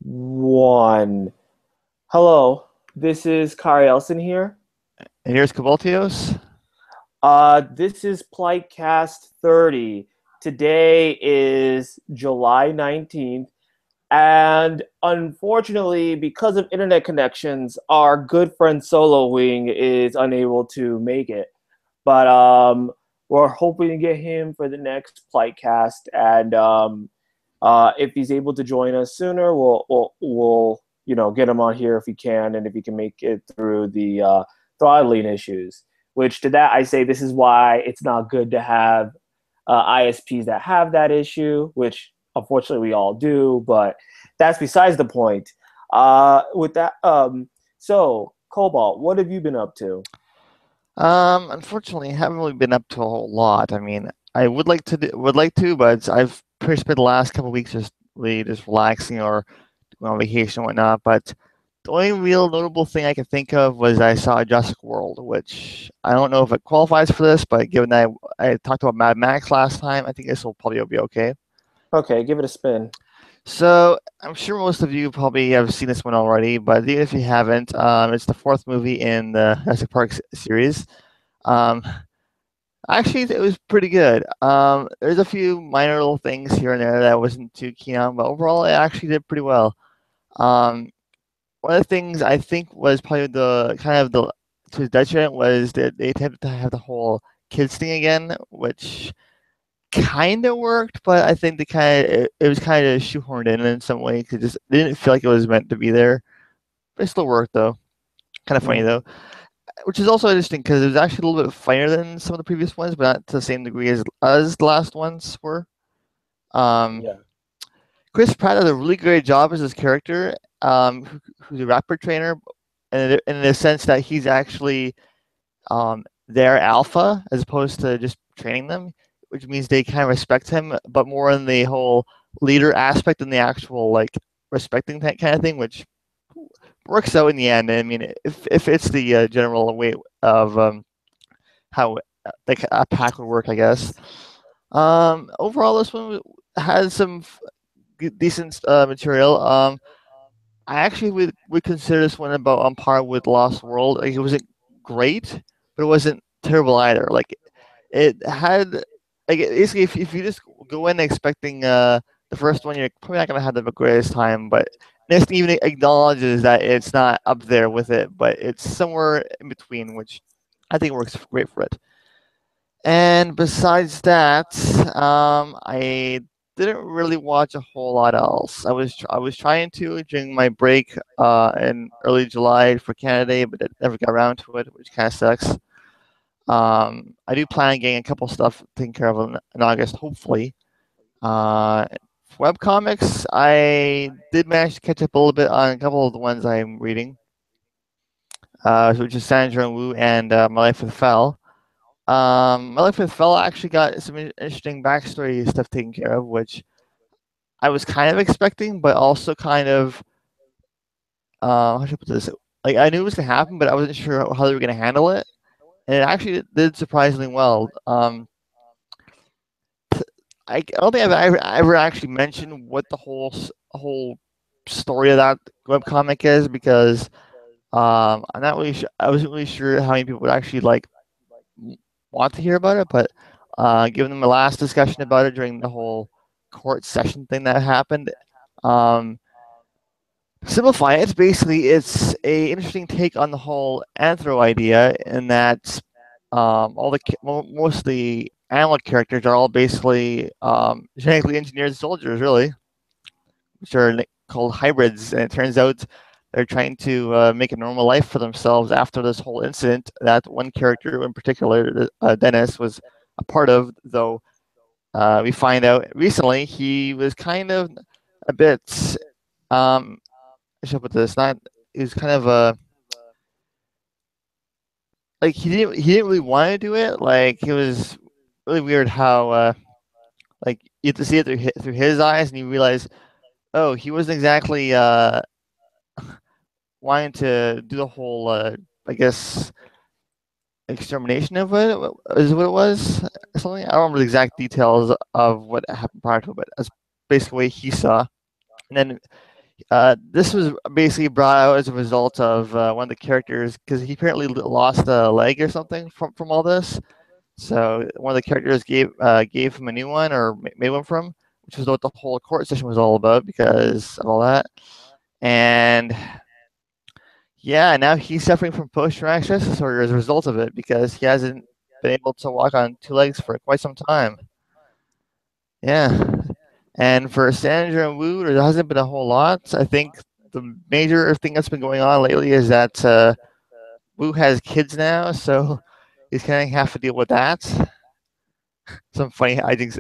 One. Hello, this is Kari Elson here. And here's Cabaltios. This is Plightcast 30. Today is July 19th, and unfortunately, because of internet connections, our good friend Solo Wing is unable to make it. But we're hoping to get him for the next Plightcast, and if he's able to join us sooner, we'll get him on here if he can, and if he can make it through the throttling issues. Which to that I say this is why it's not good to have ISPs that have that issue, which unfortunately we all do, but that's besides the point. With that, so Cobalt, what have you been up to? Unfortunately, I haven't really been up to a whole lot. I mean, I would like to, but I've pretty spent the last couple of weeks just really just relaxing or going on vacation and whatnot. But the only real notable thing I could think of was I saw Jurassic World, which I don't know if it qualifies for this, but given that I talked about Mad Max last time, I think this will probably be okay. Okay, give it a spin. So I'm sure most of you probably have seen this one already, but even if you haven't, it's the fourth movie in the Jurassic Park series. Um, Actually, it was pretty good. There's a few minor little things here and there that I wasn't too keen on, but overall, it actually did pretty well. Um, One of the things I think was probably the kind of the to his detriment was that they attempted to have the whole kids thing again, which kind of worked, but I think it was kind of shoehorned in some way because it just didn't feel like it was meant to be there. But it still worked though. Kind of funny Mhm. though, which is also interesting because it was actually a little bit funnier than some of the previous ones, but not to the same degree as the last ones were. Um, Yeah. Chris Pratt did a really great job as his character, who's a rapper trainer, and in the sense that he's actually their alpha as opposed to just training them, which means they kind of respect him, but more in the whole leader aspect than the actual like respecting that kind of thing, which works out in the end. I mean, if it's the general way of how like a pack would work, I guess. Overall, this one has some decent material. I actually would consider this one about on par with Lost World. Like, it wasn't great, but it wasn't terrible either. Like, it had like basically if you just go in expecting the first one, you're probably not gonna have the greatest time. But this even acknowledges that it's not up there with it, but it's somewhere in between, which I think works great for it. And besides that, I didn't really watch a whole lot else. I was trying to during my break in early July for Canada Day, but I never got around to it, which kind of sucks. I do plan on getting a couple stuff taken care of in August, hopefully. Uh, for webcomics, I did manage to catch up a little bit on a couple of the ones I'm reading, which is Sandra and Wu and My Life with Fel. My Life with Fel actually got some interesting backstory stuff taken care of, which I was kind of expecting, but also kind of how should I put this? Like, I knew it was gonna happen, but I wasn't sure how they were gonna handle it, and it actually did surprisingly well. I don't think I've ever actually mentioned what the whole story of that webcomic is because I'm not really sure. I wasn't really sure how many people would actually like want to hear about it, but given them the last discussion about it during the whole court session thing that happened, um, simplify it. Basically, it's a interesting take on the whole anthro idea, in that most of the animal characters are all basically genetically engineered soldiers, really, which are called hybrids. And it turns out they're trying to make a normal life for themselves after this whole incident that one character in particular, Dennis, was a part of. Though we find out recently he was kind of a bit. I should put this. Not he was kind of a like he didn't really want to do it. Like, it was really weird how like you have to see it through his eyes, and you realize, oh, he wasn't exactly wanting to do the whole I guess extermination of it is what it was. Something I don't remember the exact details of what happened prior to it, but that's basically what he saw. And then This was basically brought out as a result of one of the characters, because he apparently lost a leg or something from all this. So one of the characters gave him a new one, or made one for him, which was what the whole court session was all about because of all that. And yeah, now he's suffering from post-traumatic stress disorder as a result of it because he hasn't been able to walk on two legs for quite some time. Yeah. And for Sandra and Wu, there hasn't been a whole lot. I think the major thing that's been going on lately is that Wu has kids now, so he's kind of have to deal with that. Some funny hijinks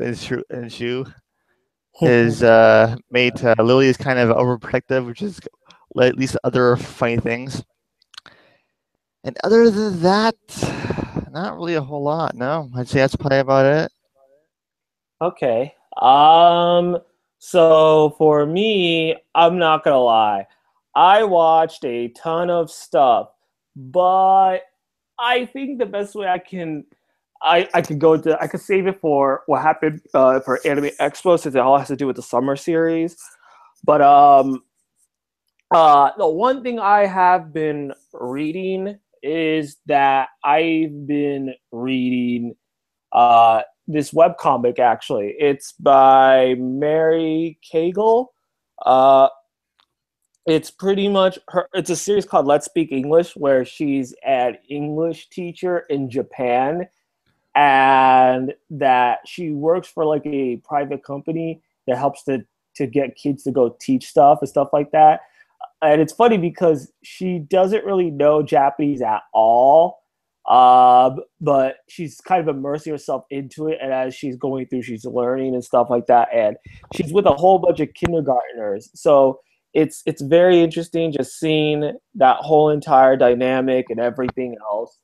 ensue. His mate Lily is kind of overprotective, which is at least other funny things. And other than that, not really a whole lot. No, I'd say that's probably about it. Okay. So for me, I'm not gonna lie. I watched a ton of stuff, but I think the best way I could go to I could save it for what happened for Anime Expo since it all has to do with the summer series. But the one thing I have been reading is that I've been reading this web comic. Actually, it's by Mary Cagle. Uh, it's pretty much her. It's a series called Let's Speak English, where she's an English teacher in Japan, and that she works for like a private company that helps to get kids to go teach stuff and stuff like that. And it's funny because she doesn't really know Japanese at all, but she's kind of immersing herself into it, and as she's going through, she's learning and stuff like that. And she's with a whole bunch of kindergartners, so it's very interesting just seeing that whole entire dynamic and everything else.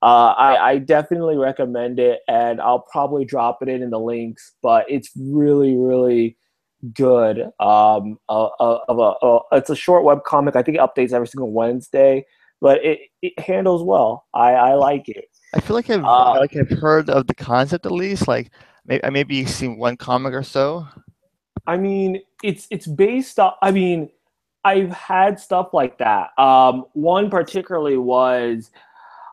I definitely recommend it, and I'll probably drop it in the links. But it's really, really good. It's a short web comic. I think it updates every single Wednesday, but it handles well. I like it. I feel like Uh, I've heard of the concept at least. Like I maybe seen one comic or so. I mean, it's based on. I mean, I've had stuff like that. One particularly was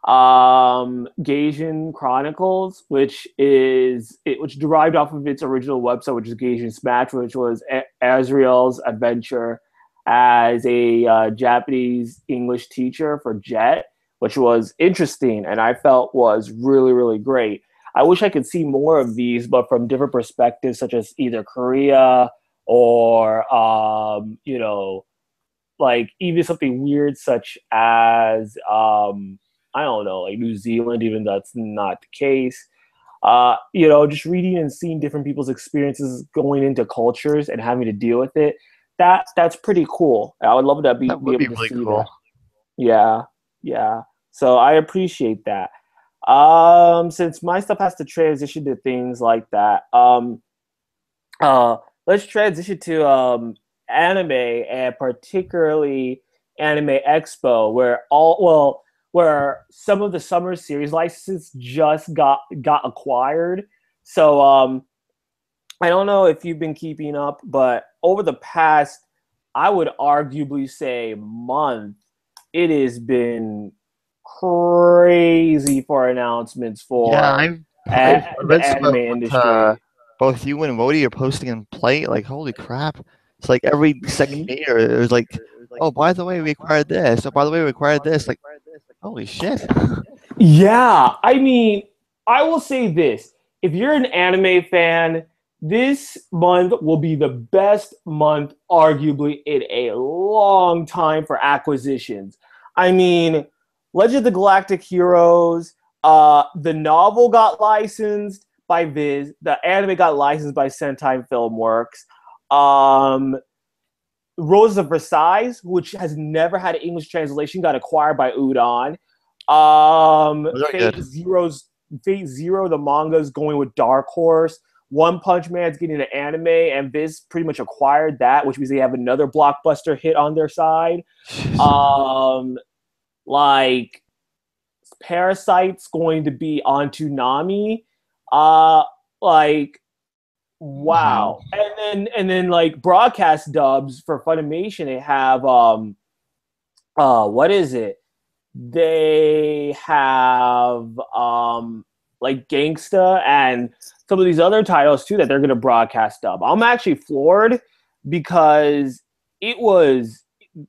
Gaijin Chronicles, which derived off of its original website, which is Gaijin Smash, which was Azriel's adventure as a Japanese English teacher for Jet, which was interesting and I felt was really, really great. I wish I could see more of these, but from different perspectives, such as either Korea or like even something weird such as I don't know, like New Zealand, even though that's not the case. Just reading and seeing different people's experiences going into cultures and having to deal with it. That's pretty cool. I would love to That be would be able to really see cool. that. Yeah, yeah. So I appreciate that. Since my stuff has to transition to things like that, let's transition to anime and particularly Anime Expo, where some of the summer series licenses just got acquired. So I don't know if you've been keeping up, but over the past, I would arguably say month, it has been crazy for announcements Yeah, for I've the read some anime of what industry. both you and Wody are posting in Plate. Like, holy crap! It's like every second Mhm. day, or there's like, oh, by the way, we acquired this. Oh, by the way, we acquired this. Like, holy shit! Yeah, I mean, I will say this. If you're an anime fan, this month will be the best month, arguably, in a long time for acquisitions. I mean, Legend of the Galactic Heroes, the novel got licensed by Viz, the anime got licensed by Sentai Filmworks. Um, Rose of Versailles, which has never had an English translation, got acquired by Udon. Those are good. Fate Zero, the manga is going with Dark Horse. One Punch Man's getting an anime, and Viz pretty much acquired that, which means they have another blockbuster hit on their side. Um, like Parasite's going to be on Toonami. Uh, like Wow. Wow. And then like broadcast dubs for Funimation, they have what is it? They have like Gangsta and some of these other titles too that they're gonna broadcast dub. I'm actually floored because it was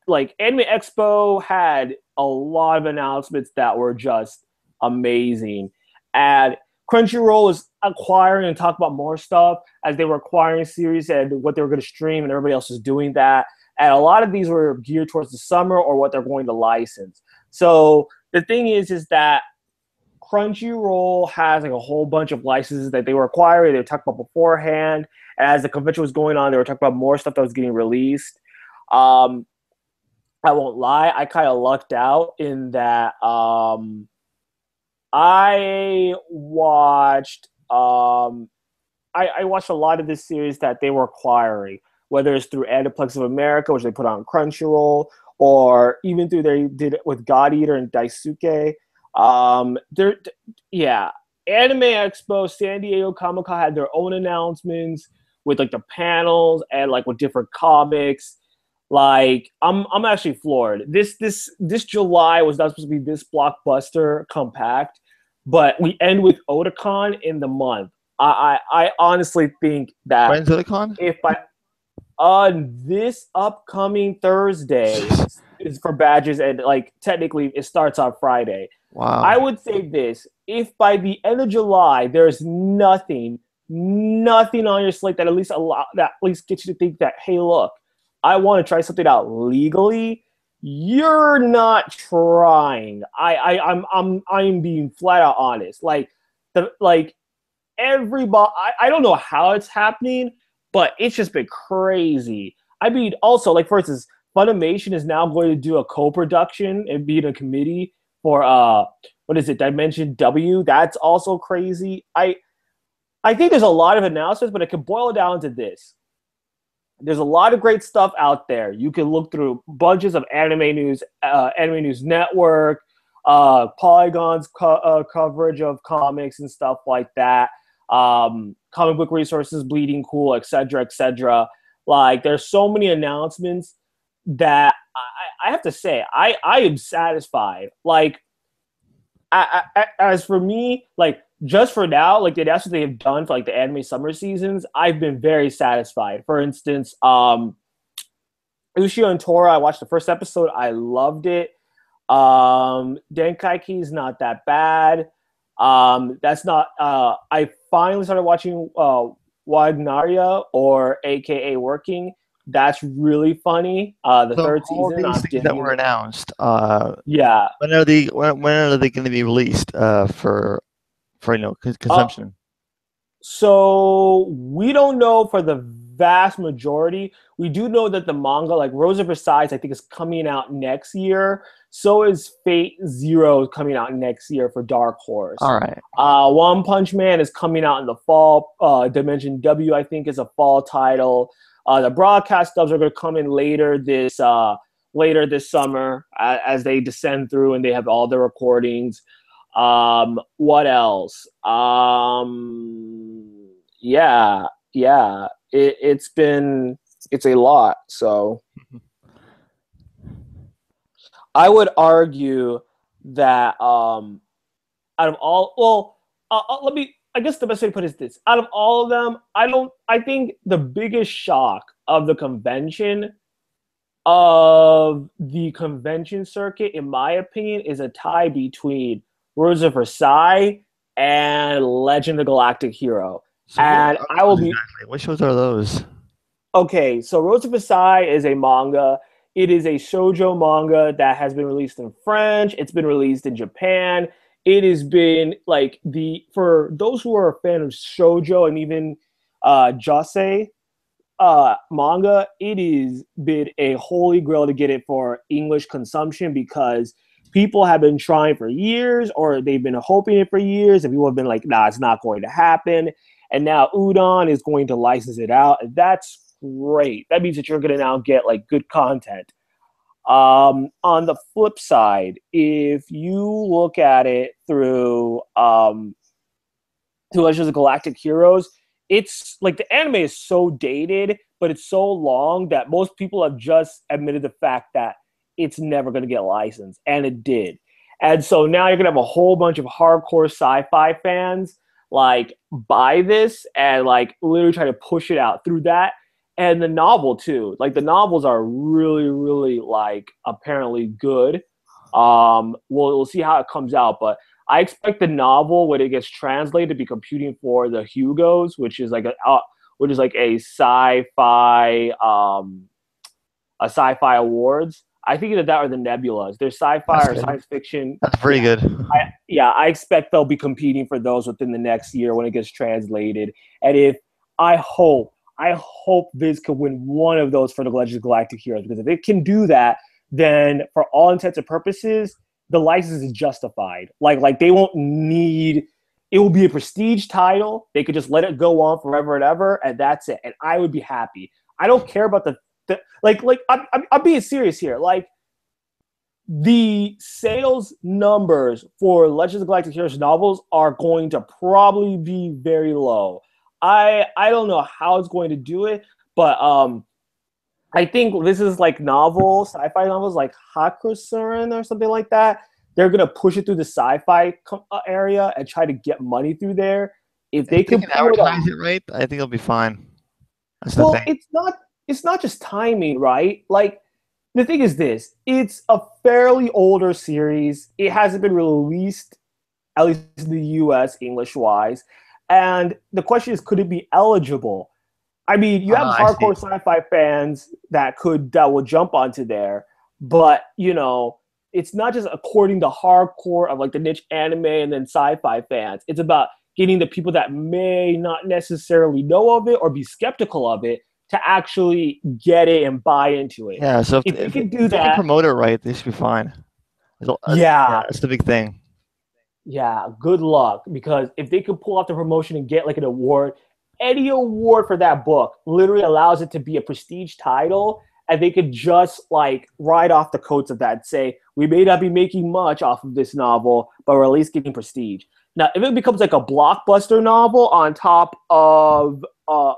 like Anime Expo had a lot of announcements that were just amazing. And Crunchyroll was acquiring and talk about more stuff as they were acquiring series and what they were going to stream, and everybody else was doing that. And a lot of these were geared towards the summer or what they're going to license. So the thing is that Crunchyroll has like a whole bunch of licenses that they were acquiring. They were talking about beforehand. And as the convention was going on, they were talking about more stuff that was getting released. Um, I won't lie, I kind of lucked out in that I watched I watched a lot of this series that they were acquiring, whether it's through Aniplex of America, which they put on Crunchyroll, or even through they did it with God Eater and Daisuke. There, yeah, Anime Expo, San Diego Comic Con had their own announcements with like the panels and like with different comics. Like I'm actually floored. This July was not supposed to be this blockbuster compact, but we end with Otakon in the month. I honestly think that When's Otakon? if by on this upcoming Thursday is for badges, and like technically it starts on Friday. Wow. I would say this: if by the end of July there's nothing on your slate that at least gets you to think that, hey, look, I want to try something out legally. You're not trying. I'm being flat out honest. Like everybody, I don't know how it's happening, but it's just been crazy. I mean, also, like, for instance, Funimation is now going to do a co-production and be in a committee for what is it, Dimension W? That's also crazy. I think there's a lot of announcements, but it can boil down to this. There's a lot of great stuff out there. You can look through bunches of Anime News Network, Polygon's coverage of comics and stuff like that. Comic book resources, Bleeding Cool, etc., etc. Like, there's so many announcements that I have to say I am satisfied. Like, as for me, like, just for now, like the announcements they have done for like the anime summer seasons, I've been very satisfied. For instance, Ushio and Tora, I watched the first episode, I loved it. Denkaiki is not that bad. That's not. I finally started watching Wagnaria, or AKA Working. That's really funny. The So third all season. these things that were announced, Yeah. when are they going to be released for consumption? So we don't know for the vast majority. We do know that the manga, like Rose of Versailles, I think is coming out next year. So is Fate Zero coming out next year for Dark Horse. All right. One Punch Man is coming out in the fall. Dimension W, I think, is a fall title. The broadcast dubs are going to come in later this summer as they descend through and they have all the recordings. What else? Yeah. It's a lot. So I would argue that out of all, well, I guess the best way to put it is this: out of all of them, I think the biggest shock of the convention circuit, in my opinion, is a tie between Rose of Versailles and Legend of Galactic Hero. So And I will be exactly. What shows are those? okay. So Rose of Versailles is a manga. It is a shoujo manga that has been released in French. It's been released in Japan. It has been like for those who are a fan of shoujo and even josei manga, it has been a holy grail to get it for English consumption because people have been trying for years, or they've been hoping it for years, and people have been like, nah, it's not going to happen. And now Udon is going to license it out, and that's great. That means that you're going to now get like good content. On the flip side, if you look at it through Legends of Galactic Heroes, it's like the anime is so dated, but it's so long that most people have just admitted the fact that it's never going to get licensed, and it did. And so now you're going to have a whole bunch of hardcore sci-fi fans like buy this and like literally try to push it out through that. And the novel too. Like the novels are really, really like apparently good. We'll see how it comes out, but I expect the novel when it gets translated to be competing for the Hugos, which is like a sci-fi awards. I think either that or the Nebulas. There's sci-fi or science fiction. That's pretty good. I expect they'll be competing for those within the next year when it gets translated. And if I hope Viz could win one of those for the Legends of Galactic Heroes, because if it can do that, then for all intents and purposes, the license is justified. Like they won't need. It will be a prestige title. They could just let it go on forever and ever, and that's it. And I would be happy. I don't care about I'm being serious here. Like the sales numbers for Legends of Galactic Heroes novels are going to probably be very low. I don't know how it's going to do it, but I think this is like sci-fi novels like Hakusurin or something like that. They're gonna push it through the sci-fi area and try to get money through there. If they can advertise it right, I think it'll be fine. That's the thing. It's not just timing, right? Like the thing is this: it's a fairly older series. It hasn't been released, at least in the U.S. English-wise. And the question is, could it be eligible? I mean, you have hardcore sci-fi fans that will jump onto there, but it's not just according to hardcore of like the niche anime and then sci-fi fans. It's about getting the people that may not necessarily know of it or be skeptical of it to actually get it and buy into it. Yeah, so if they can do that, they can promote it right, they should be fine. Yeah, that's the big thing. Yeah, good luck, because if they could pull off the promotion and get like an award, any award for that book literally allows it to be a prestige title, and they could just like ride off the coats of that and say, we may not be making much off of this novel, but we're at least getting prestige. Now, if it becomes like a blockbuster novel on top of a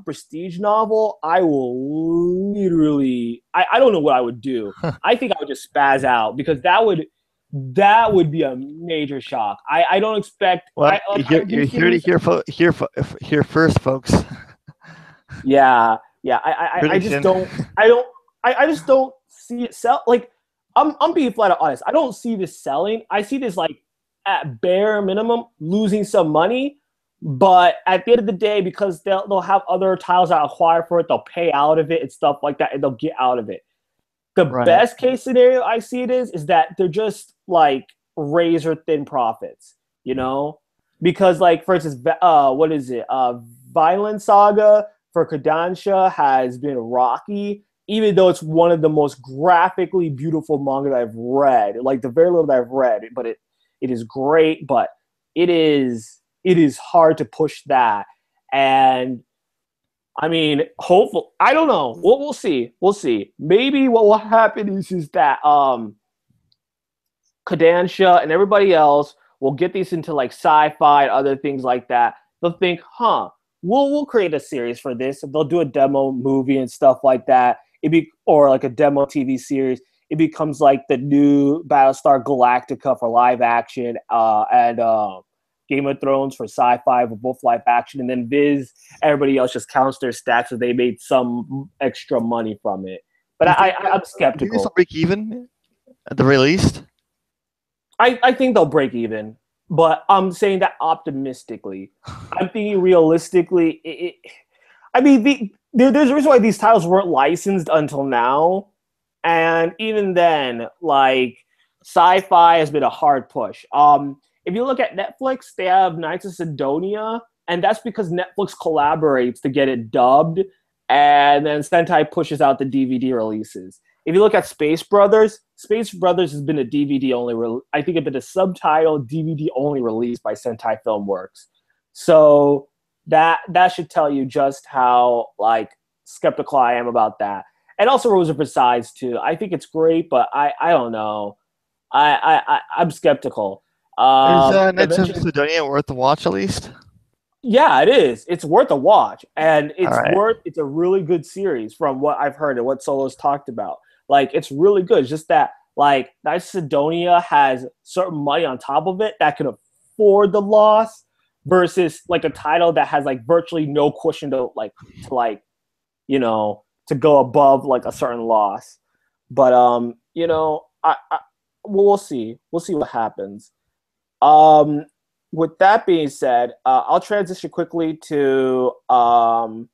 prestige novel, I will literally I don't know what I would do. I think I would just spaz out, because that would be a major shock. I don't expect. Well, you're here to hear first, folks. Yeah. I just don't. I just don't see it sell. Like I'm being flat out honest. I don't see this selling. I see this like at bare minimum losing some money. But at the end of the day, because they'll have other titles that acquire for it, they'll pay out of it and stuff like that, and they'll get out of it. The best case scenario I see it is that they're just like razor thin profits, because like for instance, what is it? Violent Saga for Kodansha has been rocky, even though it's one of the most graphically beautiful manga that I've read. Like the very little that I've read, but it is great, but it is hard to push that. And I mean, hopefully, I don't know. We'll see. We'll see. Maybe what will happen is that Kodansha and everybody else will get these into like sci-fi and other things like that. They'll think, we'll create a series for this. They'll do a demo movie and stuff like that. Or like a demo TV series. It becomes like the new Battlestar Galactica for live action, and Game of Thrones for sci-fi with both live action, and then Viz, everybody else just counts their stacks so they made some extra money from it. But I'm skeptical. Do you think they'll break even at the very least? I think they'll break even, but I'm saying that optimistically. I'm thinking realistically. There's a reason why these titles weren't licensed until now, and even then, like sci-fi has been a hard push. If you look at Netflix, they have Knights of Sidonia, and that's because Netflix collaborates to get it dubbed, and then Sentai pushes out the DVD releases. If you look at Space Brothers has been a DVD only. I think it's been a subtitle DVD only release by Sentai Filmworks. So that should tell you just how like skeptical I am about that. And also Rosa Besides too. I think it's great, but I don't know. I'm skeptical. Is Knights of Sidonia worth the watch at least? Yeah, it is. It's worth a watch, and All right. it's a really good series from what I've heard and what Solo's talked about. Like, it's really good. It's just that like Knights of Sidonia has certain money on top of it that can afford the loss versus like a title that has like virtually no cushion to to go above like a certain loss. But I we'll see. We'll see what happens. Um, with that being said, I'll transition quickly to what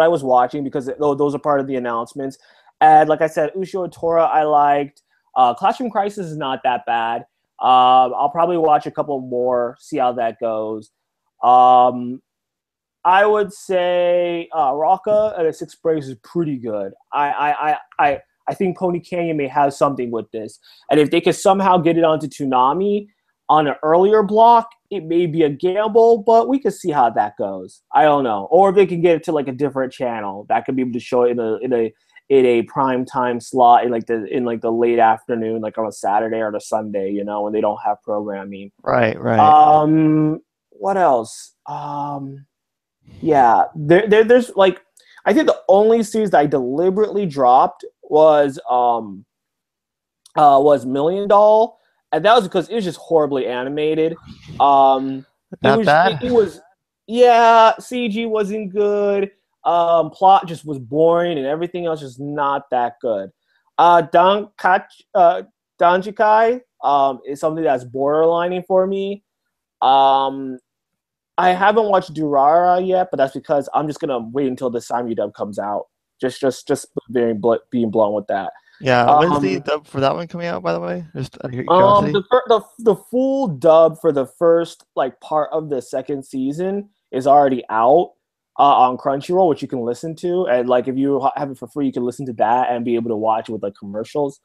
I was watching because those are part of the announcements. And like I said, Ushio Tora I liked. Classroom Crisis is not that bad. I'll probably watch a couple more, see how that goes. Um, I would say Rocka at a Six Breaks is pretty good. I think Pony Canyon may have something with this, and if they could somehow get it onto Toonami on an earlier block, it may be a gamble, but we could see how that goes. I don't know, or if they can get it to like a different channel that could be able to show it in a prime time slot in like the late afternoon, like on a Saturday or a Sunday, when they don't have programming. Right, right. What else? Yeah, there's like I think the only series that I deliberately dropped was Million Doll, and that was because it was just horribly animated. It Not was bad. it was yeah, CG wasn't good. Plot just was boring, and everything else just not that good. Danjikai is something that's borderlining for me. Um, I haven't watched Durara yet, but that's because I'm just gonna wait until the Simu dub comes out. Just being blown with that. Yeah. When's the Um, dub for that one coming out, by the way? Just out of curiosity. the full dub for the first like part of the second season is already out on Crunchyroll, which you can listen to, and like if you have it for free, you can listen to that and be able to watch it with like commercials.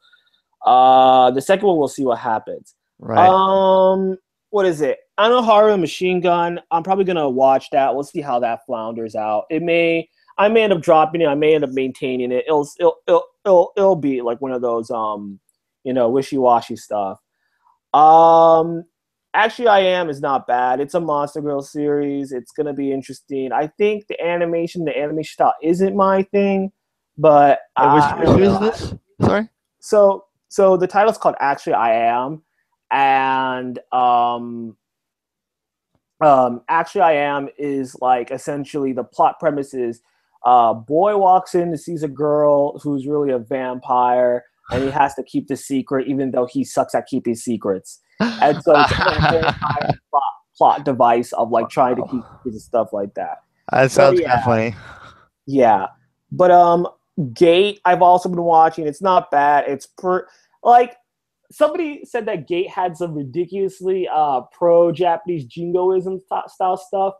The second one, we'll see what happens. Right. Um, what is it? Anohara Machine Gun. I'm probably gonna watch that. We'll see how that flounders out. I may end up dropping it. I may end up maintaining it. It'll be like one of those wishy washy stuff. Um, actually, I am is not bad. It's a Monster Girl series. It's gonna be interesting. I think the animation style isn't my thing, but Hey, I which don't is know. this? Sorry. So the title's called Actually I Am, and Actually I Am is like essentially the plot premise is boy walks in and sees a girl who's really a vampire, and he has to keep the secret even though he sucks at keeping secrets. And so it's the whole entire plot device of like trying to keep secrets and stuff like that. That So sounds kind of yeah, funny. yeah. But Gate I've also been watching. It's not bad. Like somebody said that Gate had some ridiculously pro Japanese jingoism style stuff.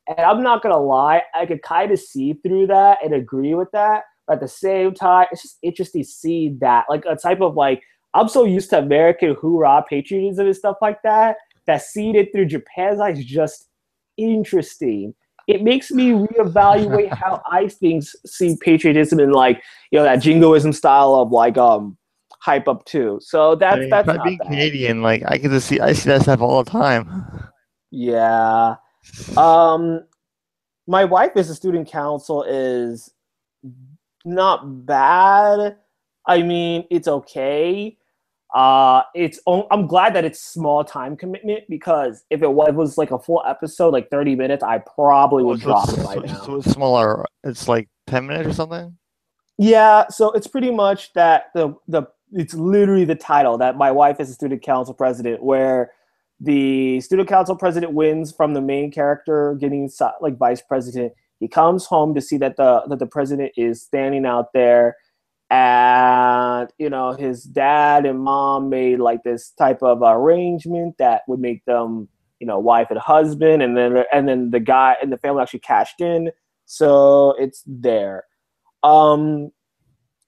And I'm not gonna lie, I could kind of see through that and agree with that. But at the same time, it's just interesting to see that, like a type of like I'm so used to American hoorah patriotism and stuff like that seeing it through Japan's eyes is just interesting. It makes me reevaluate how I see patriotism and like that jingoism style of like hype up too. So I that's mean, that's try not being bad. Canadian. Like I see that stuff all the time. Yeah. Um, my wife as a student council is not bad. I mean, it's okay. I'm glad that it's small time commitment because if it was like a full episode, like 30 minutes, I probably Oh, would drop it by now. so it's smaller. It's like 10 minutes or something. Yeah, so it's pretty much that the it's literally the title that my wife is a student council president, where the student council president wins from the main character getting like vice president. He comes home to see that the president is standing out there, and his dad and mom made like this type of arrangement that would make them wife and husband, and then the guy and the family actually cashed in, so it's there. um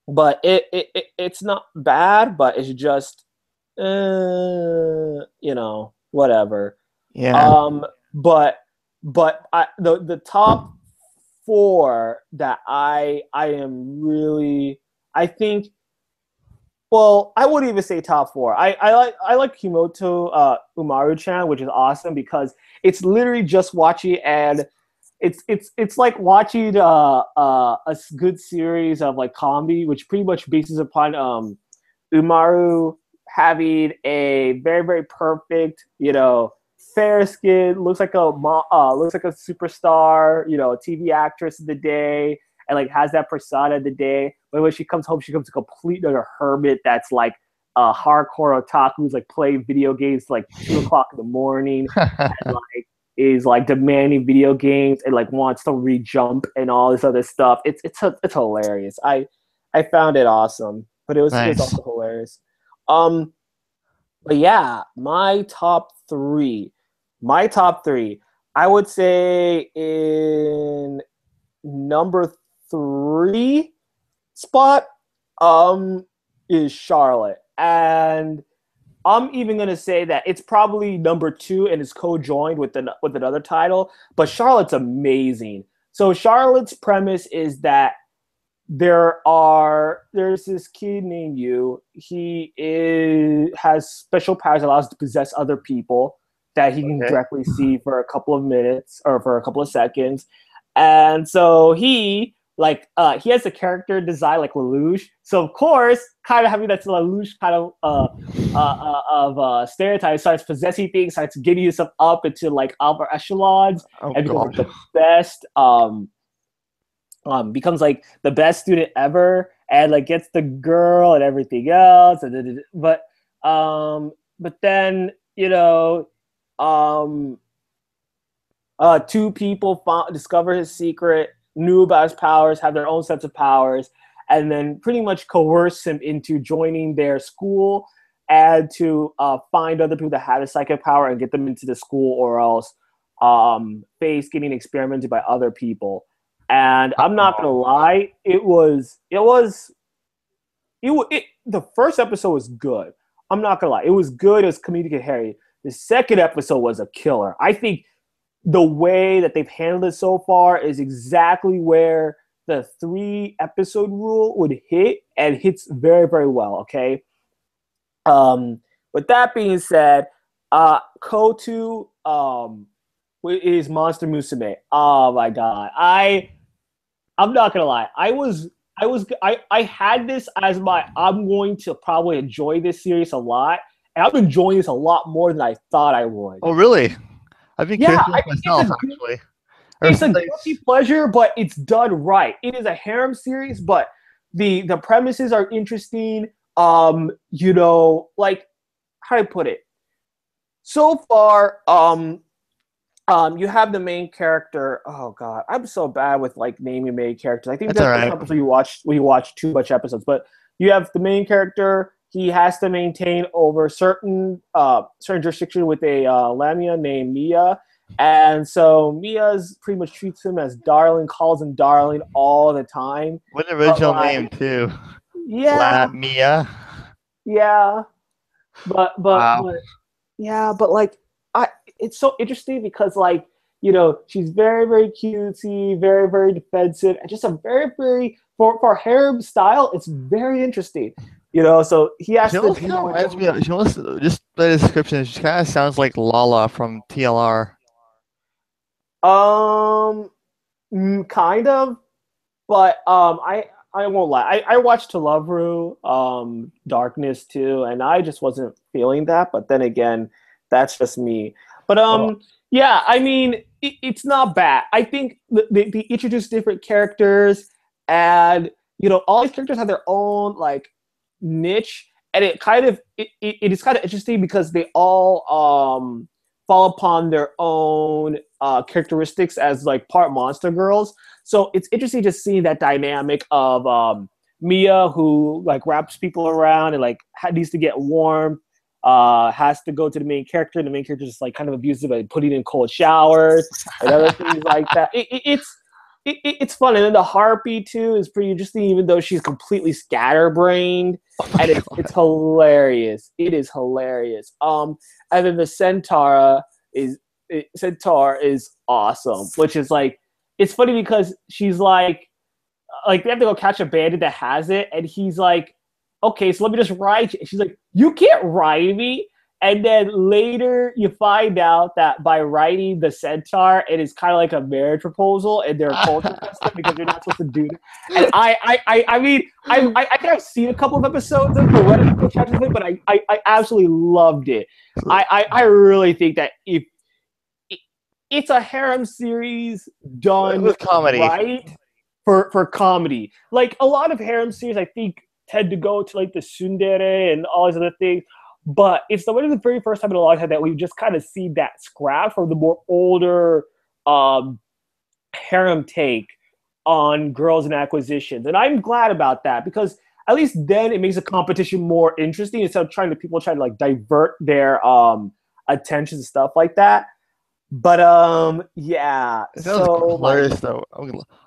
but it's not bad, but it's just whatever. Yeah. um but the top four that I am really, I think Well, I wouldn't even say top four. I like Kimoto Umaru-chan, which is awesome because it's literally just watching, and it's like watching good series of like comedy, which pretty much bases upon Umaru having a very very perfect, fair skin, looks like a superstar, TV actress of the day, and like has that persona of the day. But when she comes home, she becomes a complete other hermit that's like a hardcore otaku who's like playing video games till, like 2 o'clock in the morning, and like is like demanding video games and like wants to re-jump and all this other stuff. It's hilarious. I found it awesome, but it was Nice. also hilarious. Um, but yeah, my top three, I would say in number three spot is Charlotte, and I'm even gonna say that it's probably number two and is co-joined with another title. But Charlotte's amazing. So Charlotte's premise is that there's this kid named Yu. Has special powers that allows to possess other people that he can Okay. directly see for a couple of minutes or for a couple of seconds. And so he has a character design like Lelouch. So of course, kind of having that Lelouch kind of stereotype, starts possessing things, starts getting yourself up into like upper echelons Oh and becomes God. like the best becomes like the best student ever and like gets the girl and everything else. But then um, two people discover his secret, knew about his powers, have their own sets of powers, and then pretty much coerce him into joining their school and to find other people that have a psychic power and get them into the school, or else face getting experimented by other people. And I'm not gonna Oh, lie, the first episode was good. I'm not gonna lie, it was good. It was comedic and Harry. The second episode was a killer. I think the way that they've handled it so far is exactly where the 3 episode rule would hit, and hits very very well. Okay. With that being said, Kotu is Monster Musume. Oh my god, I'm not gonna lie. I had this as I'm going to probably enjoy this series a lot, and I'm enjoying this a lot more than I thought I would. oh really? I've been Yeah, curious I about think myself actually. Ever it's a since I, guilty pleasure, but it's done right. It is a harem series, but the premises are interesting. Like how do I put it? So far, you have the main character. Oh God, I'm so bad with like naming main characters. I think that's all that's right. not when you watch too much episodes. But you have the main character. He has to maintain over certain jurisdiction with a lamia named Mia, and so Mia's pretty much treats him as darling, calls him darling all the time. What an But original name like, too. La yeah, Mia. yeah, Wow. but yeah, but like I it's so interesting because like, she's very, very cutesy, very, very defensive, and just a very, very for harem style, it's very interesting. So he She has to almost kind of reminds me of, she almost, just the description, she kind of sounds like Lala from TLR. um kind of, but I won't lie. I watched To Love Ru, Darkness too, and I just wasn't feeling that. But then again, that's just me. But Well, yeah, I mean, it's not bad. I think they introduce different characters, and all these characters have their own like niche, and it is kind of interesting because they all fall upon their own characteristics as like part monster girls. So it's interesting to see that dynamic of Mia, who like wraps people around and like needs to get warm, has to go to the main character, and the main character is just like kind of abusive by putting in cold showers and other things like that. It's fun, and then the harpy too is pretty interesting, even though she's completely scatterbrained, oh my and it's God. hilarious. It is hilarious. And then the centaur is awesome, which is like, it's funny because she's like they have to go catch a bandit that has it, and he's like okay, so let me just ride you. And she's like, you can't ride me. And then later you find out that by riding the centaur, it is kind of like a marriage proposal in their culture custom because you're not supposed to do that. And I mean, I think I've seen a couple of episodes of the Reddit people chat with it, but I absolutely loved it. I really think that if it's a harem series done With comedy. right for comedy. Like a lot of harem series, I think tend to go to like the tsundere and all these other things. But it's the very first time in a long time that we just kind of see that scrap from the more older harem take on girls and acquisitions. And I'm glad about that because at least then it makes the competition more interesting instead of people trying to like divert their attention and stuff like that. But yeah. It sounds hilarious though.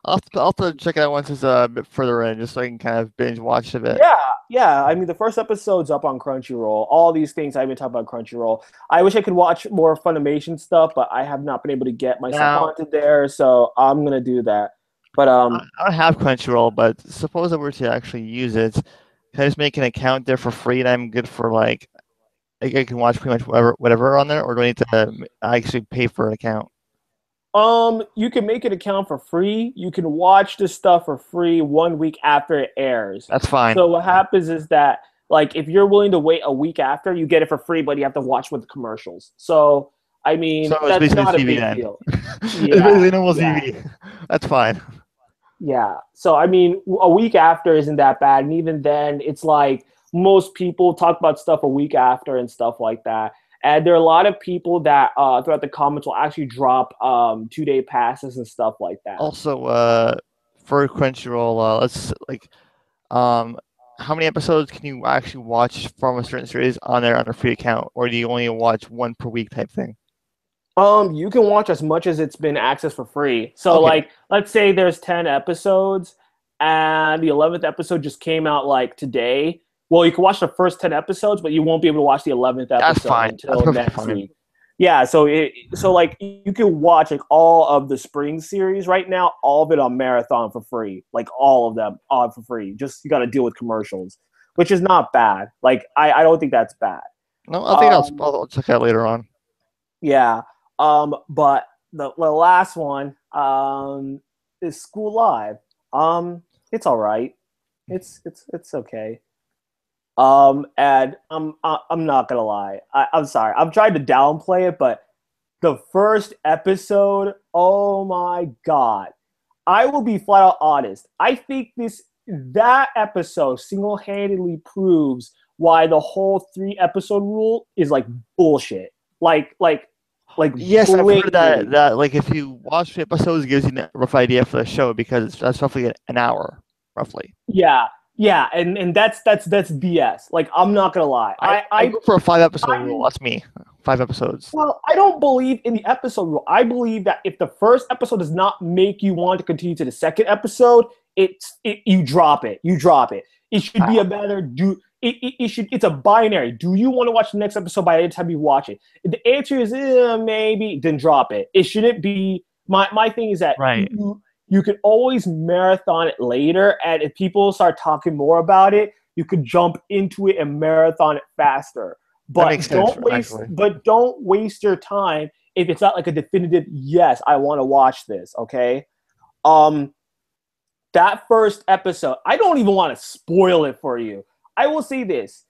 I'll have to check it out once it's a bit further in, just so I can kind of binge watch a bit. Yeah. I mean, the first episode's up on Crunchyroll. All these things I've been talking about Crunchyroll. I wish I could watch more Funimation stuff, but I have not been able to get myself onto there, so I'm gonna do that. But I don't have Crunchyroll, but suppose I were to actually use it, can I just make an account there for free and I'm good for like I can watch pretty much whatever on there, or do I need to actually pay for an account? You can make an account for free. You can watch this stuff for free 1 week after it airs. That's fine. So what happens is that, like, if you're willing to wait a week after, you get it for free, but you have to watch with the commercials. So, I mean, that's not a big deal. It's basically normal TV. That's fine. Yeah. So, I mean, a week after isn't that bad. And even then, it's like most people talk about stuff a week after and stuff like that. And there are a lot of people that throughout the comments will actually drop 2-day passes and stuff like that. Also, for Crunchyroll, let's like, how many episodes can you actually watch from a certain series on a free account, or do you only watch one per week type thing? You can watch as much as it's been accessed for free. So, like, let's say there's 10 episodes, and the 11th episode just came out like today. Well, you can watch the first 10 episodes, but you won't be able to watch the 11th episode until next week. Yeah, so like you can watch like all of the spring series right now, all of it on Marathon for free, like all of them on for free. Just you got to deal with commercials, which is not bad. Like I don't think that's bad. No, I think I'll check out later on. Yeah, but the last one is School Live. It's all right. It's okay. And I'm not gonna lie. I'm sorry. I'm trying to downplay it, but the first episode, oh my god. I will be flat out honest. I think that episode single-handedly proves why the whole 3-episode rule is like bullshit. Like yes, I've heard that like if you watch 3 episodes, it gives you a rough idea for the show because that's roughly an hour, roughly. Yeah, and that's BS. Like, I'm not gonna lie. I go for a 5-episode rule. That's me. 5 episodes. Well, I don't believe in the episode rule. I believe that if the first episode does not make you want to continue to the second episode, you drop it. You drop it. It should be a matter. It's a binary. Do you want to watch the next episode by the time you watch it? If the answer is maybe, then drop it. It shouldn't be. My thing is that you can always marathon it later, and if people start talking more about it, you could jump into it and marathon it faster. But don't waste your time if it's not like a definitive yes, I want to watch this, okay? That first episode, I don't even want to spoil it for you. I will say this.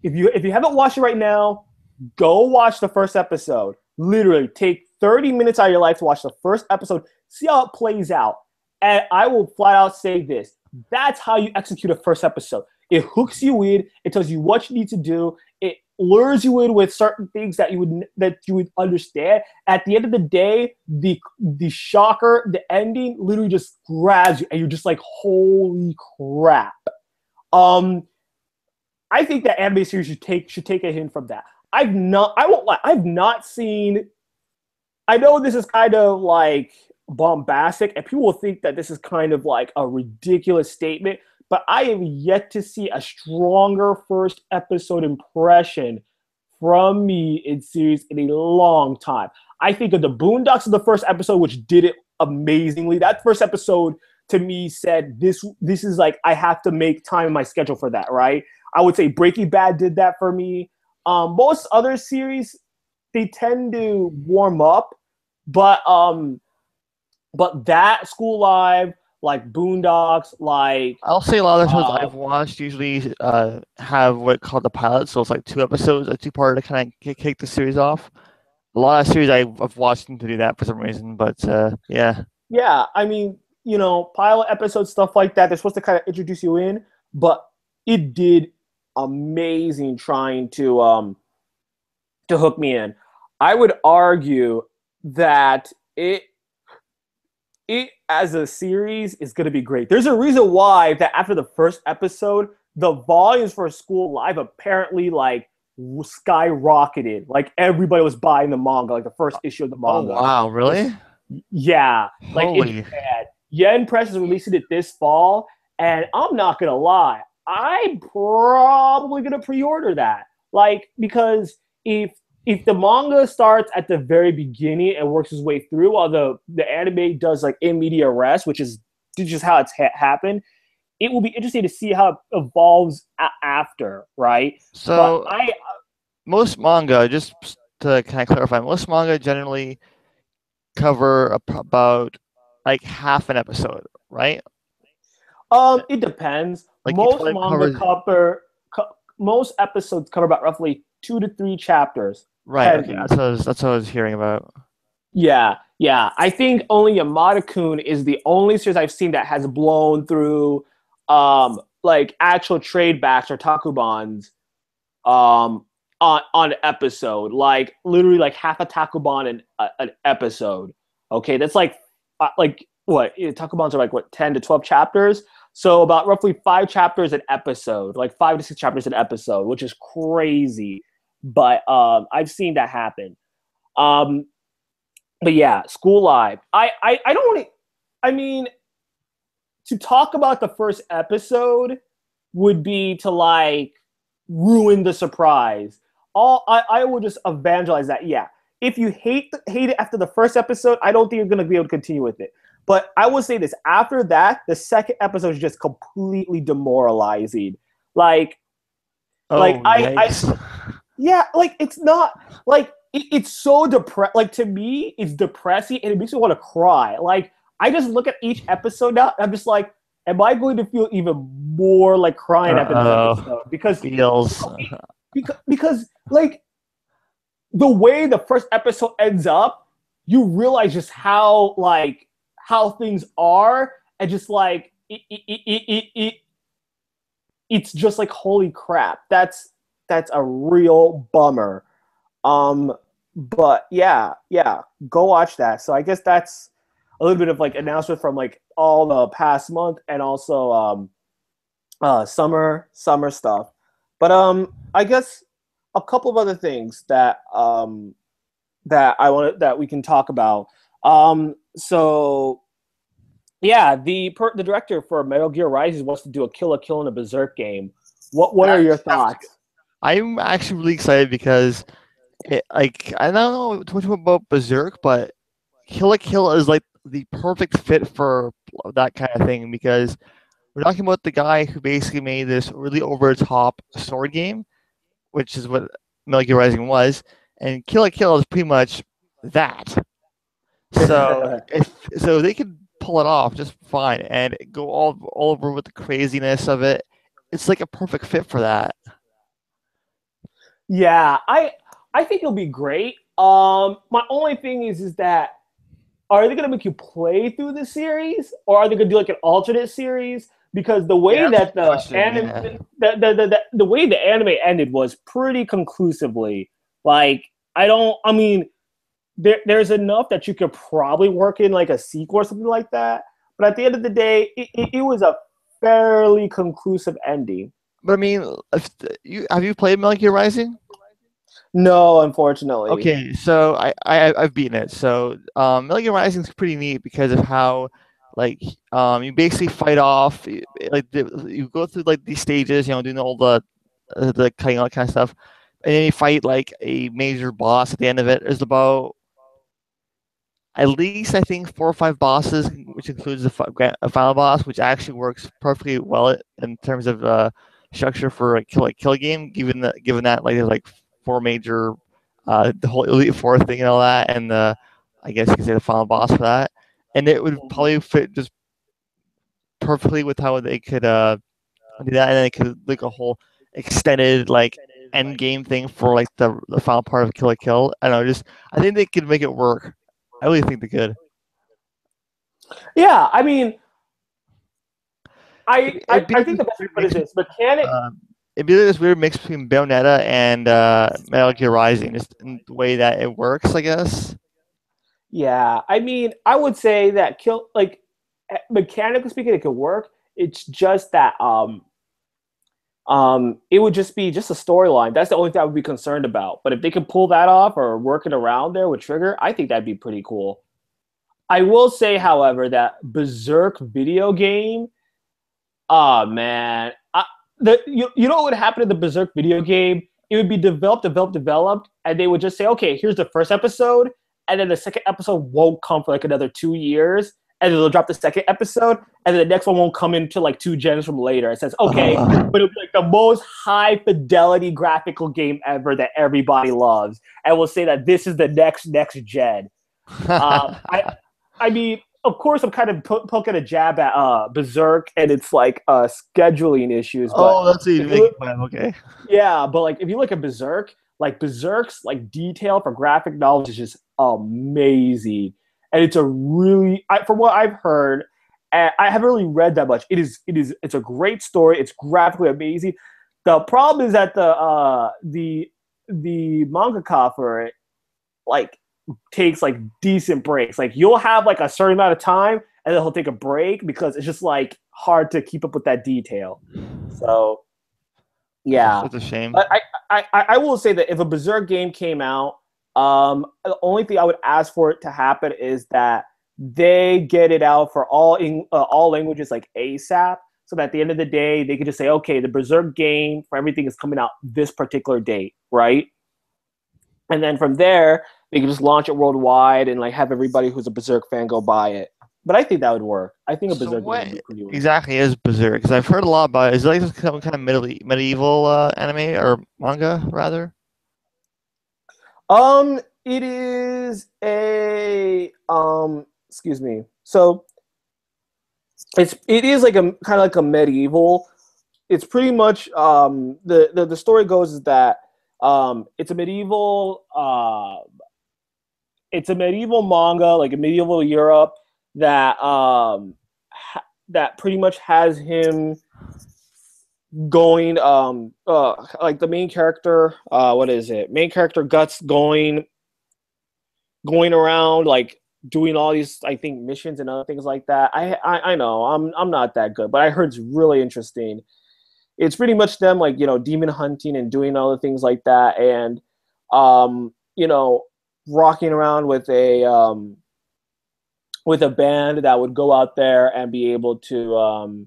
If you haven't watched it right now, go watch the first episode. Literally, take 30 minutes out of your life to watch the first episode. See how it plays out. And I will flat out say this. That's how you execute a first episode. It hooks you in. It tells you what you need to do. It lures you in with certain things that you would understand. At the end of the day, the shocker, the ending literally just grabs you. And you're just like, holy crap. I think that anime series should take a hint from that. I won't lie. I've not seen. I know this is kind of like bombastic, and people will think that this is kind of like a ridiculous statement, but I have yet to see a stronger first episode impression from me in series in a long time. I think of the Boondocks of the first episode, which did it amazingly. That first episode to me said this is like I have to make time in my schedule for that, right? I would say Breaking Bad did that for me. Most other series they tend to warm up, but that School Live, like Boondocks, like I'll say a lot of the shows uh, I've watched usually have what called the pilot, so it's like 2 episodes, a two-part to kind of kick the series off. A lot of series I've watched them to do that for some reason, but yeah. yeah, I mean, pilot episode stuff like that. They're supposed to kind of introduce you in, but it did amazing trying to hook me in. I would argue that it as a series is going to be great. There's a reason why that after the first episode, the volumes for School Live apparently like skyrocketed. Like everybody was buying the manga, like the first issue of the Oh manga. wow, really? Yeah, like it's Holy. bad. Yen Press is releasing it this fall, and I'm not gonna lie, I'm probably gonna pre-order that. Like because if the manga starts at the very beginning and works its way through, while the anime does like in media res, which is just how it's happened, it will be interesting to see how it evolves after, right? But So most manga, just to kind of clarify, most manga generally cover about like half an episode, right? it depends. Like each Most one manga covers. most episodes cover about roughly 2 to 3 chapters, Right. Okay. heavy. That's what I was hearing about. Yeah, yeah. I think only Yamada-kun is the only series I've seen that has blown through like actual trade backs or takubans on an episode. Like literally like half a takuban in an episode. Okay, that's like what takubans are like what 10 to 12 chapters. So about roughly 5 chapters an episode, like 5 to 6 chapters an episode, which is crazy. But I've seen that happen. Um, but yeah, School Live. I don't want to. I mean, to talk about the first episode would be to like ruin the surprise. I would just evangelize that. Yeah, if you hate it after the first episode, I don't think you're gonna be able to continue with it. But I will say this: after that, the second episode is just completely demoralizing. Like, like Oh, yikes. yeah, like it's not like it's so depressed. Like to me, it's depressing and it makes me want to cry. Like I just look at each episode now, and I'm just like, am I going to feel even more like crying after this Uh-oh. episode? Because Feels. because like the way the first episode ends up, you realize just how things are, and just like it's just like holy crap. That's a real bummer. Um, but yeah, go watch that. So I guess that's a little bit of like announcement from like all the past month and also summer stuff. But I guess a couple of other things that we can talk about. So yeah, the director for Metal Gear Rising wants to do a Kill la Kill in a Berserk game. What are your thoughts? I'm actually really excited because like I don't know too much about Berserk, but Kill la Kill is like the perfect fit for that kind of thing because we're talking about the guy who basically made this really over the top sword game, which is what Metal Gear Rising was, and Kill la Kill is pretty much that. So if they could pull it off just fine and go all over with the craziness of it, it's like a perfect fit for that. Yeah, I think it'll be great. My only thing is that are they gonna make you play through the series, or are they gonna do like an alternate series? Because the way Yeah, that's a that good question. Yeah. the way the anime ended was pretty conclusively. Like I don't. I mean, there's enough that you could probably work in like a sequel or something like that. But at the end of the day, it was a fairly conclusive ending. But I mean, if have you played Metal Gear Rising? No, unfortunately. Okay, so I've beaten it. So Metal Gear Rising is pretty neat because of how like you basically fight off like you go through like these stages, doing all the cutting all that kind of stuff, and then you fight like a major boss at the end of it. There's about at least I think 4 or 5 bosses, which includes a final boss, which actually works perfectly well in terms of structure for a kill game. Given that like there's like 4 major, the whole Elite Four thing and all that, and the I guess you could say the final boss for that, and it would probably fit just perfectly with how they could do that, and then they could like a whole extended like end game thing for like the final part of Kill la Kill. I don't know, just I think they could make it work. I really think they could. Yeah, I mean, It'd be I like think this the best way weird to put it mix. is this mechanic. It'd be like this weird mix between Bayonetta and Metal Gear Rising, just in the way that it works, I guess. Yeah, I mean, I would say that kill like mechanically speaking, it could work. It's just that it would just be just a storyline. That's the only thing I would be concerned about. But if they could pull that off or work it around there with Trigger, I think that'd be pretty cool. I will say, however, that Berserk video game, oh man, you know what would happen in the Berserk video game? It would be developed, and they would just say, okay, here's the first episode, and then the second episode won't come for like another 2 years, and then they'll drop the second episode, and then the next one won't come until like 2 gens from later. It says, okay, but it'll be like the most high fidelity graphical game ever that everybody loves, and we'll say that this is the next gen. I mean, of course, I'm kind of poking a jab at Berserk and it's like scheduling issues, but Oh, that's what you're if you thinking. Okay. yeah, but like if you look at Berserk, like Berserk's like detail for graphic novels is just amazing, and it's a really, from what I've heard, and I haven't really read that much. It's a great story. It's graphically amazing. The problem is that the mangaka for it like takes like decent breaks. Like you'll have like a certain amount of time, and then he'll take a break because it's just like hard to keep up with that detail. So yeah, That's a shame. but I will say that if a Berserk game came out, the only thing I would ask for it to happen is that they get it out for all languages like ASAP, so that at the end of the day they could just say, okay, the Berserk game for everything is coming out this particular date, right? And then from there they can just launch it worldwide and like have everybody who's a Berserk fan go buy it. But I think that would work. I think a So Berserk game would what be pretty. exactly is Berserk? Because I've heard a lot about it. Is it like some kind of medieval anime or manga rather? It is a excuse me. So it is like a kind of like a medieval. It's pretty much the story goes is that it's a medieval manga like a medieval Europe that that pretty much has him going like the main character what is it main character Guts going around like doing all these I think missions and other things like that. I know I'm not that good, but I heard it's really interesting. It's pretty much them like demon hunting and doing other things like that, and you know rocking around with a band that would go out there and be able to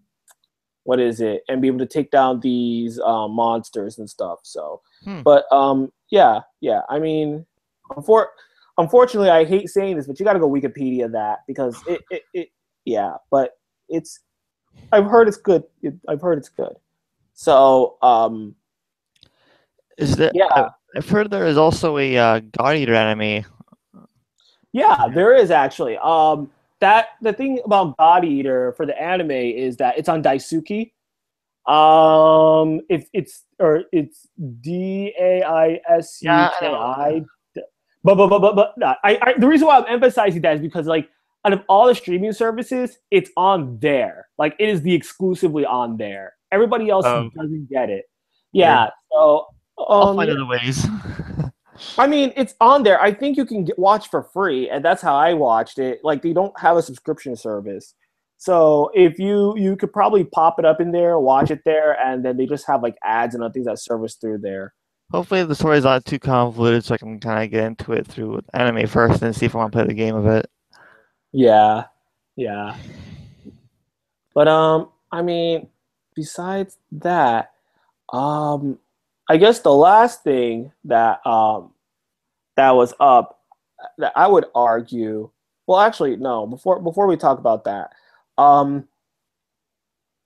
what is it and be able to take down these monsters and stuff. So Hmm. but yeah, I mean unfor- unfortunately I hate saying this, but you got to go Wikipedia that because it yeah, but it's I've heard it's good. I've heard it's good. So Is there? yeah, I've heard there is also a God Eater anime. yeah, there is actually. That the thing about God Eater for the anime is that it's on Daisuki. If it's Yeah, I know. DAISUKI. But no, the reason why I'm emphasizing that is because like out of all the streaming services, it's on there. Like it is the exclusively on there. Everybody else Oh, doesn't get it. weird. Yeah. So I'll find yeah. other ways. I mean, it's on there. I think you can watch for free, and that's how I watched it. Like they don't have a subscription service, so if you could probably pop it up in there, watch it there, and then they just have like ads and other things that service through there. Hopefully the story's not too convoluted, so I can kind of get into it through anime first, and see if I want to play the game of it. Yeah, yeah. But I mean, besides that, um, I guess the last thing that that was up that I would argue. Well, actually, no. Before we talk about that, um,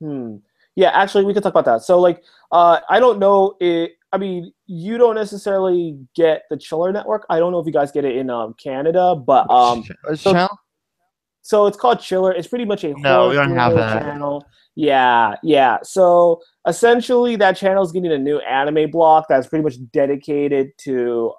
hmm. Yeah, actually, we could talk about that. So, like, I don't know it. I mean, you don't necessarily get the Chiller Network. I don't know if you guys get it in Canada, but Which so channel? so it's called Chiller. It's pretty much a No, horror we don't have thriller that. channel. Yeah, yeah. So essentially, that channel is getting a new anime block that's pretty much dedicated to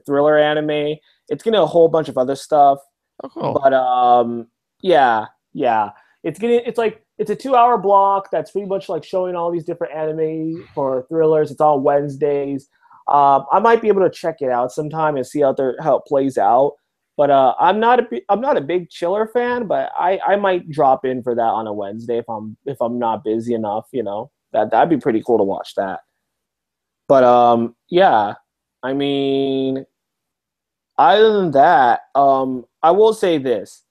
thriller anime. It's getting a whole bunch of other stuff. Oh, cool. But yeah, yeah. It's a 2 hour block that's pretty much like showing all these different anime for thrillers. It's on Wednesdays. I might be able to check it out sometime and see how it plays out. But I'm not a big Chiller fan, but I might drop in for that on a Wednesday if I'm not busy enough. That'd be pretty cool to watch that. But yeah, I mean, other than that, I will say this.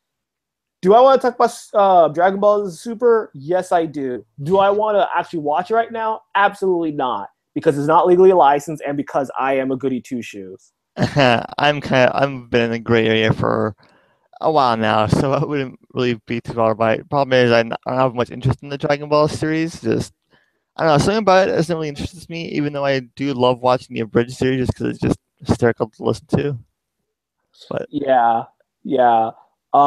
Do I want to talk about Dragon Ball Super? Yes, I do. Do I want to actually watch it right now? Absolutely not, because it's not legally licensed and because I am a goody two shoes. I've been in the gray area for a while now, so I wouldn't really be too bothered by it. Problem is, I don't have much interest in the Dragon Ball series. Just I don't know, something about it doesn't really interest me, even though I do love watching the abridged series just because it's just hysterical to listen to. But Yeah, yeah. I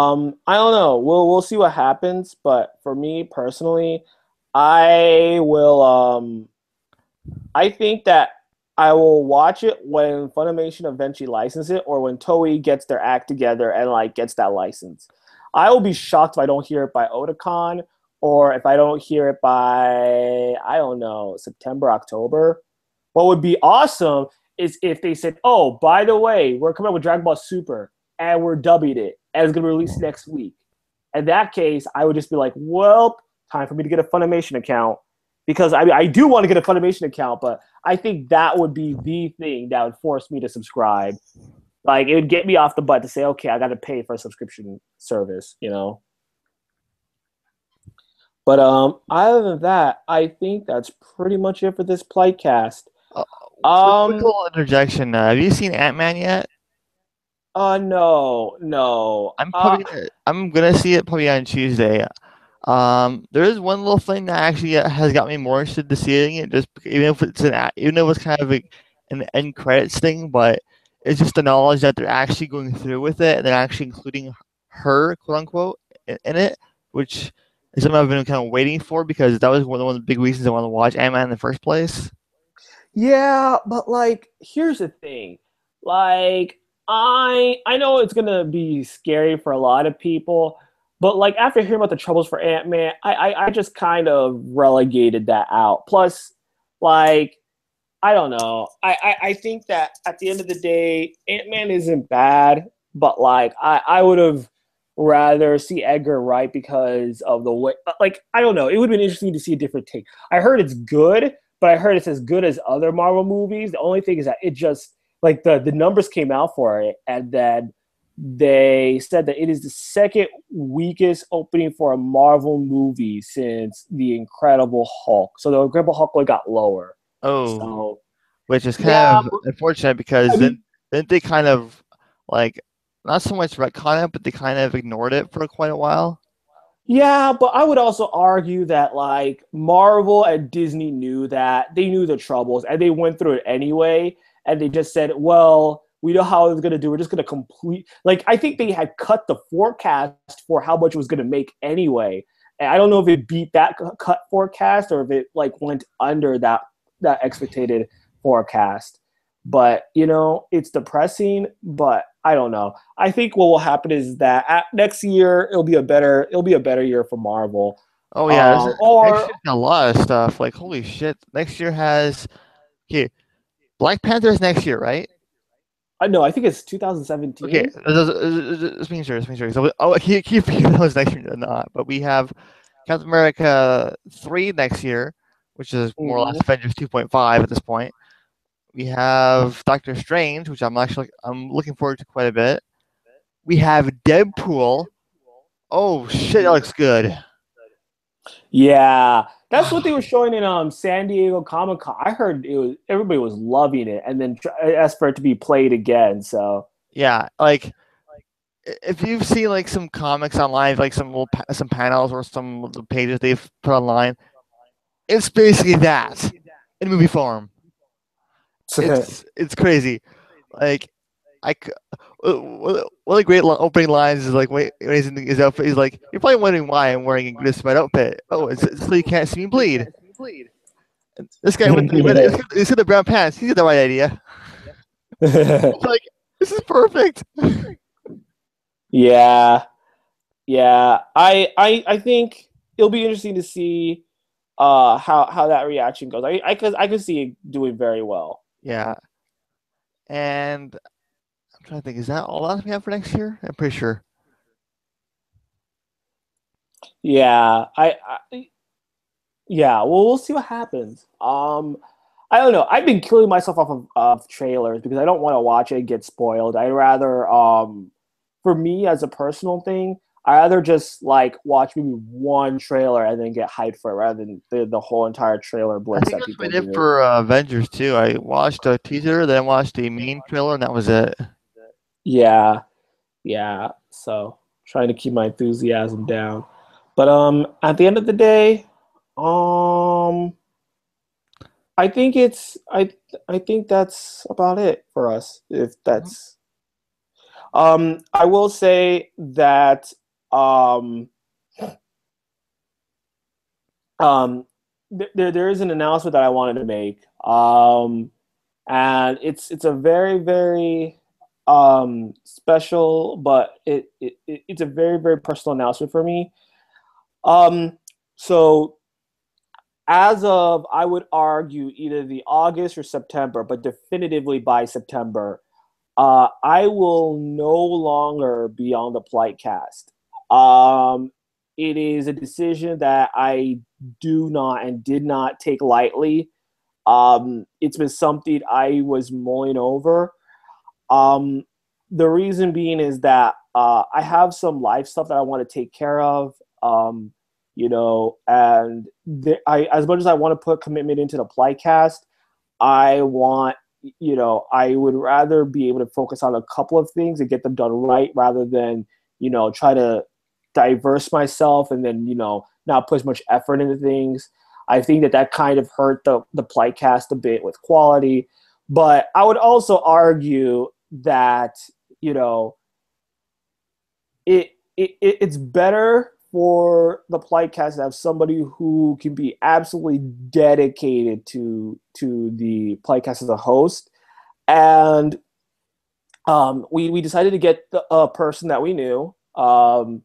don't know. We'll see what happens, but for me personally, I will. I think that I will watch it when Funimation eventually licenses it, or when Toei gets their act together and like gets that license. I will be shocked if I don't hear it by Otakon, or if I don't hear it by, I don't know, September, October. What would be awesome is if they said, "Oh, by the way, we're coming up with Dragon Ball Super and we're dubbing it and it's going to be released next week." In that case, I would just be like, "Well, time for me to get a Funimation account." Because I do want to get a Funimation account, but I think that would be the thing that would force me to subscribe. Like, it would get me off the butt to say, okay, I got to pay for a subscription service. But other than that, I think that's pretty much it for this Plightcast. uh, quick Um, little interjection. Have you seen Ant-Man yet? no, no. I'm gonna see it probably on Tuesday. There is one little thing that actually has got me more interested to seeing it, even if it's kind of an end credits thing, but it's just the knowledge that they're actually going through with it and they're actually including her, quote unquote, in it, which is something I've been kind of waiting for because that was one of the big reasons I wanted to watch Ant-Man in the first place. Yeah, but like, here's the thing. Like, I know it's gonna be scary for a lot of people, but like after hearing about the troubles for Ant-Man, I just kind of relegated that out. Plus, like, I don't know. I think that at the end of the day, Ant-Man isn't bad, but like I would have rather see Edgar Wright because of the way, like, I don't know. It would have been interesting to see a different take. I heard it's good, but I heard it's as good as other Marvel movies. The only thing is that it just like the numbers came out for it, and then they said that it is the second weakest opening for a Marvel movie since The Incredible Hulk. So The Incredible Hulk only got lower. Oh, So which is yeah, kind of unfortunate because I then mean, then they kind of like not so much retcon it, but they kind of ignored it for quite a while. yeah, but I would also argue that like Marvel and Disney knew that they knew the troubles and they went through it anyway, and they just said, "Well, we know how it's gonna do. We're just gonna complete." Like I think they had cut the forecast for how much it was gonna make anyway, and I don't know if it beat that cut forecast or if it like went under that expected forecast. But it's depressing. But I don't know. I think what will happen is that next year it'll be a better year for Marvel. Oh yeah, next Or year's got a lot of stuff. Like holy shit, next year has okay, Black Panther's next year, right? I know, I think it's Okay, 2017. just being sure, just being sure. So oh, keep forgetting that was next year or not. But we have Captain America 3 next year, which is more or less Mhm. Avengers 2.5 at this point. We have Doctor Strange, which I'm looking forward to quite a bit. We have Deadpool. Oh shit, that looks good. Yeah, that's what they were showing in San Diego Comic Con. I heard it was everybody was loving it, and then asked for it to be played again. So Yeah, like if you've seen like some comics online, like some panels or some little pages they've put online, it's basically that in movie form. It's crazy. Like I c- one of the great opening lines is like when he's in his outfit, he's like, "You're probably wondering why I'm wearing this red outfit. Oh, it's so you can't see me bleed." This guy with this the brown pants, he's got the right idea. Like this is perfect. Yeah, yeah. I think it'll be interesting to see how that reaction goes. I could see it doing very well. Yeah, and I'm trying to think, is that all that we have for next year? I'm pretty sure. Yeah, yeah. Well, we'll see what happens. I don't know. I've been killing myself off of trailers because I don't want to watch it and get spoiled. I'd rather, for me as a personal thing, I rather just like watch maybe one trailer and then get hyped for it rather than the whole entire trailer I blitz think that that's what people I did do. for Avengers too. I watched a teaser, then watched the main trailer, and that was it. Yeah, yeah. So trying to keep my enthusiasm down. But at the end of the day, um I think I think that's about it for us. If Mhm. that's I will say that um um there is an announcement that I wanted to make. And it's a very special, but it's a very personal announcement for me. Um so as of, I would argue, either the August or September, but definitively by September, I will no longer be on the Plightcast. It is a decision that I do not and did not take lightly. It's been something I was mulling over. Um, the reason being is that I have some life stuff that I want to take care of. And as much as I want to put commitment into the Plightcast, I want, I would rather be able to focus on a couple of things and get them done right rather than, try to diverse myself and then, not put as much effort into things. I think that kind of hurt the Plightcast a bit with quality. But I would also argue that, you know, it's better for the Plightcast to have somebody who can be absolutely dedicated to the Plightcast as a host. And we decided to get a person that we knew. Well,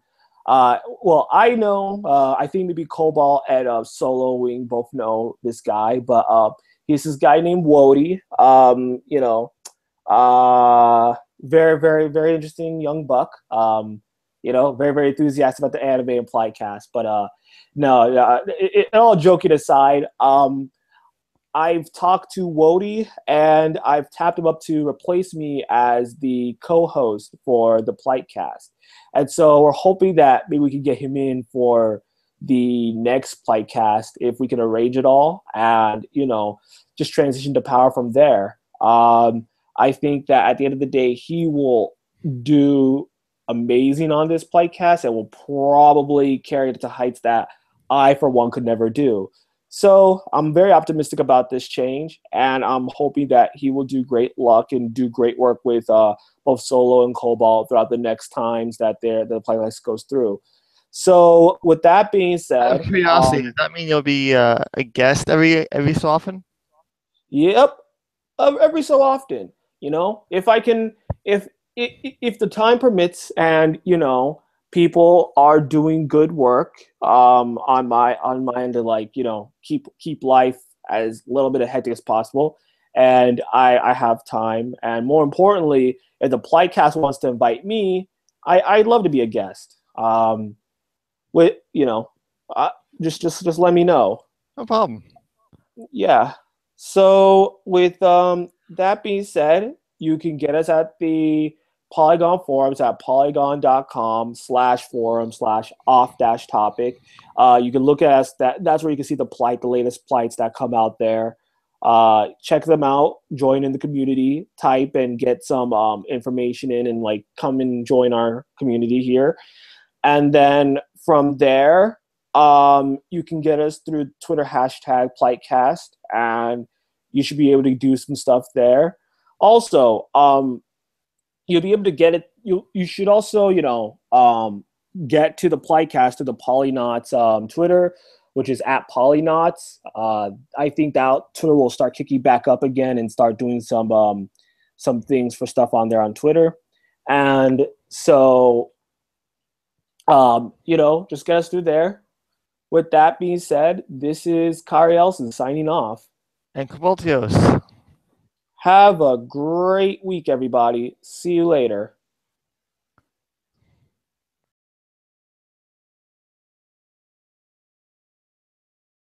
I know, I think maybe Cobalt and Solo Wing both know this guy, but he's this guy named Wody. Very interesting young buck. Very enthusiastic about the anime and Plightcast. But no, all joking aside, I've talked to Wody and I've tapped him up to replace me as the co-host for the Plightcast. And so we're hoping that maybe we can get him in for the next Plightcast if we can arrange it all and, just transition to power from there. I think that at the end of the day, he will do amazing on this Plightcast and will probably carry it to heights that I, for one, could never do. So I'm very optimistic about this change, and I'm hoping that he will do great luck and do great work with both Solo and Cobalt throughout the next times that the playlist goes through. So with that being Out of said, curiosity, does that mean you'll be a guest every so often? yep, every so often, if I can, if the time permits, and people are doing good work on my end to, like, keep life as little bit of hectic as possible, and I have time, and more importantly, if the Plightcast wants to invite me, I'd love to be a guest. With uh, just let me know. No problem. Yeah. So with that being said, you can get us at the Polygon forums at polygon.com/forum/off-topic. You can look at us. That's where you can see the latest plights that come out there. Check them out, join in the community, type and get some information in, and like come and join our community here. And then from there, you can get us through Twitter hashtag Plightcast, and you should be able to do some stuff there. Also, you'll be able to get it. You should also, get to the Plightcast to the Polynauts Twitter, which is at Polynauts. I think that Twitter will start kicking back up again and start doing some things for stuff on there on Twitter. And so, just get us through there. With that being said, this is Kari Elson signing off. And Caboltios. Have a great week, everybody. See you later.